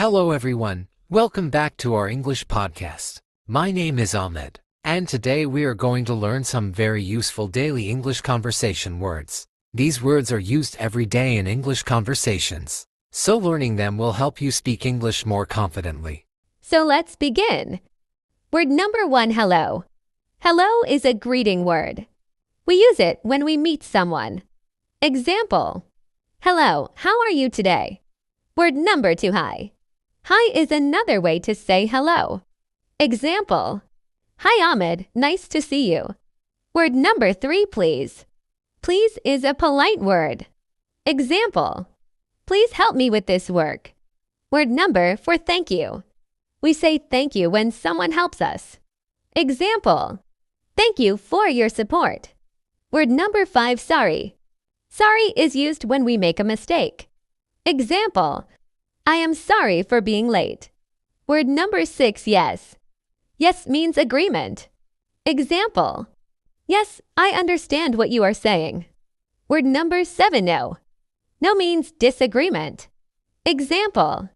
Hello everyone, welcome back to our English podcast. My name is Ahmed, and today we are going to learn some very useful daily English conversation words. These words are used every day in English conversations, so learning them will help you speak English more confidently. So let's begin. Word number 1, hello. Hello is a greeting word. We use it when we meet someone. Example: hello, how are you today? Word number 2, hi. Hi is another way to say hello. Example: hi Ahmed, nice to see you. Word number 3, please. Please is a polite word. Example: please help me with this work. Word number 4, thank you. We say thank you when someone helps us. Example: thank you for your support. Word number 5, sorry. Sorry is used when we make a mistake. Example: I am sorry for being late. Word number 6, yes. Yes means agreement. Example: yes, I understand what you are saying. Word number 7, no. No means disagreement. Example: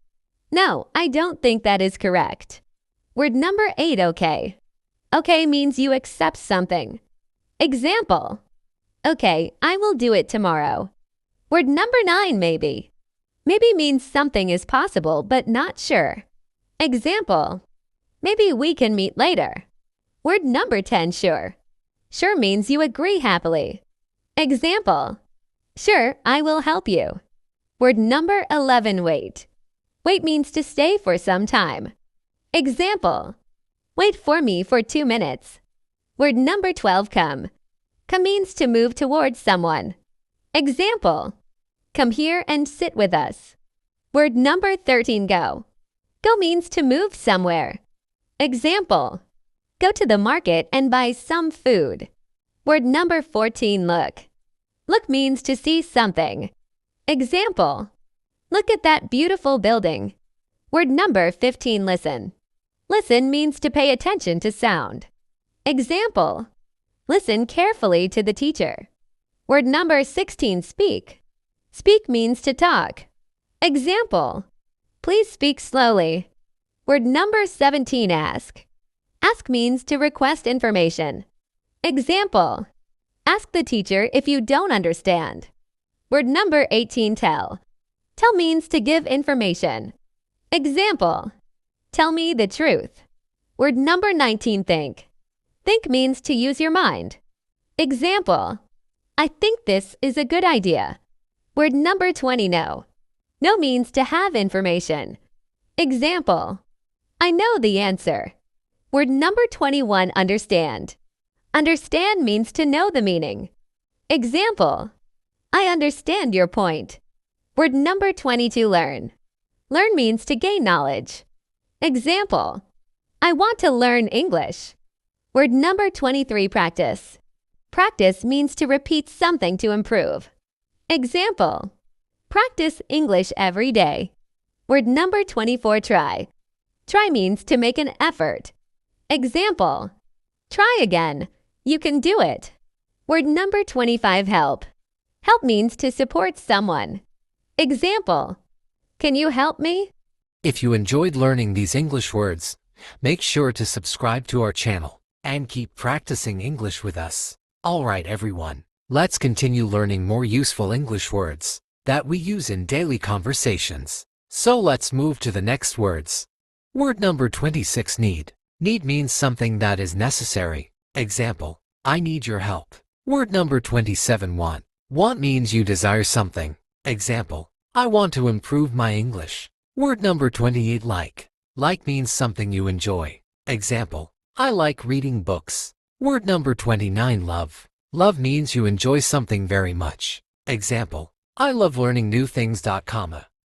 no, I don't think that is correct. Word number 8, okay. Okay means you accept something. Example: okay, I will do it tomorrow. Word number 9, maybe. Maybe means something is possible but not sure. Example: maybe we can meet later. Word number 10, sure. Sure means you agree happily. Example: sure, I will help you. Word number 11, wait. Wait means to stay for some time. Example: wait for me for 2 minutes. Word number 12, come. Come means to move towards someone. Example: come here and sit with us. Word number 13, go. Go means to move somewhere. Example: go to the market and buy some food. Word number 14, look. Look means to see something. Example: look at that beautiful building. Word number 15, listen. Listen means to pay attention to sound. Example: listen carefully to the teacher. Word number 16, speak. Speak means to talk. Example: please speak slowly. Word number 17, ask. Ask means to request information. Example: ask the teacher if you don't understand. Word number 18, tell. Tell means to give information. Example: tell me the truth. Word number 19, think. Think means to use your mind. Example: I think this is a good idea. Word number 20, know. Know means to have information. Example: I know the answer. Word number 21, understand. Understand means to know the meaning. Example: I understand your point. Word number 22, learn. Learn means to gain knowledge. Example: I want to learn English. Word number 23, practice. Practice means to repeat something to improve. Example: practice English every day. Word number 24, try. Try means to make an effort. Example: try again. You can do it. Word number 25, help. Help means to support someone. Example: can you help me? If you enjoyed learning these English words, make sure to subscribe to our channel and keep practicing English with us. Alright everyone, let's continue learning more useful English words that we use in daily conversations. So let's move to the next words. Word number 26, need. Need means something that is necessary. Example: I need your help. Word number 27, want. Want means you desire something. Example: I want to improve my English. Word number 28, like. Like means something you enjoy. Example: I like reading books. Word number 29, love. Love means you enjoy something very much. Example: I love learning new things.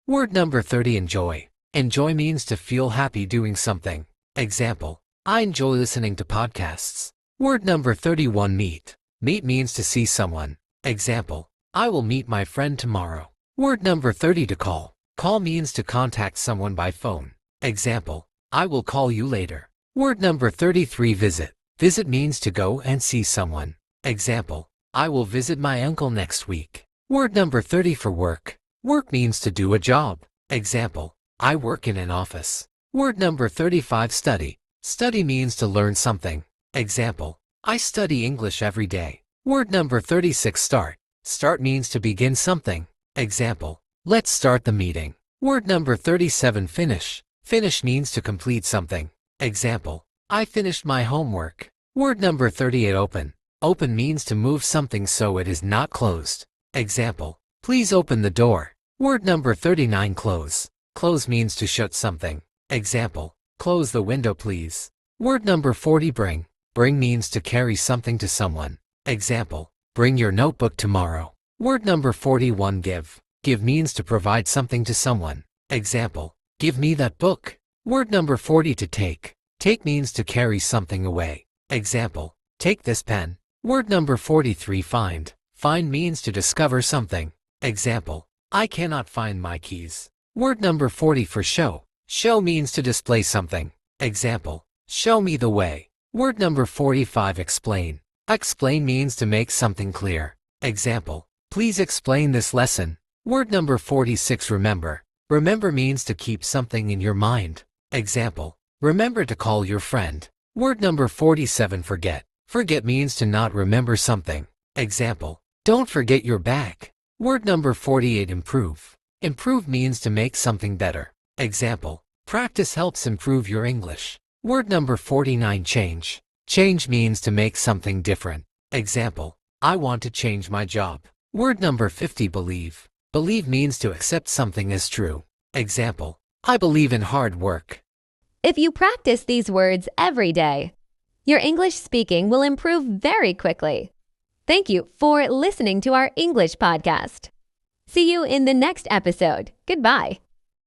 Word number 30, enjoy. Enjoy means to feel happy doing something. Example: I enjoy listening to podcasts. Word number 31, meet. Meet means to see someone. Example: I will meet my friend tomorrow. Word number 30, to call. Call means to contact someone by phone. Example: I will call you later. Word number 33, visit. Visit means to go and see someone. Example: I will visit my uncle next week. Word number 30, for work. Work means to do a job. Example: I work in an office. Word number 35, study. Study means to learn something. Example, I study English every day. Word number 36, start. Start means to begin something. Example, let's start the meeting. Word number 37, finish. Finish means to complete something. Example, I finished my homework. Word number 38, open. Open means to move something so it is not closed. Example, please open the door. Word number 39, close. Close means to shut something. Example, close the window please. Word number 40, bring. Bring means to carry something to someone. Example, bring your notebook tomorrow. Word number 41, give. Give means to provide something to someone. Example, give me that book. Word number 40, to take. Take means to carry something away. Example, take this pen. Word number 43, find. Find means to discover something. Example, I cannot find my keys. Word number 40, for show. Show means to display something. Example, show me the way. Word number 45, explain. Explain means to make something clear. Example, please explain this lesson. Word number 46, remember. Remember means to keep something in your mind. Example, remember to call your friend. Word number 47, forget. Forget means to not remember something. Example, don't forget your bag. Word number 48, improve. Improve means to make something better. Example, practice helps improve your English. Word number 49, change. Change means to make something different. Example, I want to change my job. Word number 50, believe. Believe means to accept something as true. Example, I believe in hard work. If you practice these words every day, your English speaking will improve very quickly. Thank you for listening to our English podcast. See you in the next episode. Goodbye.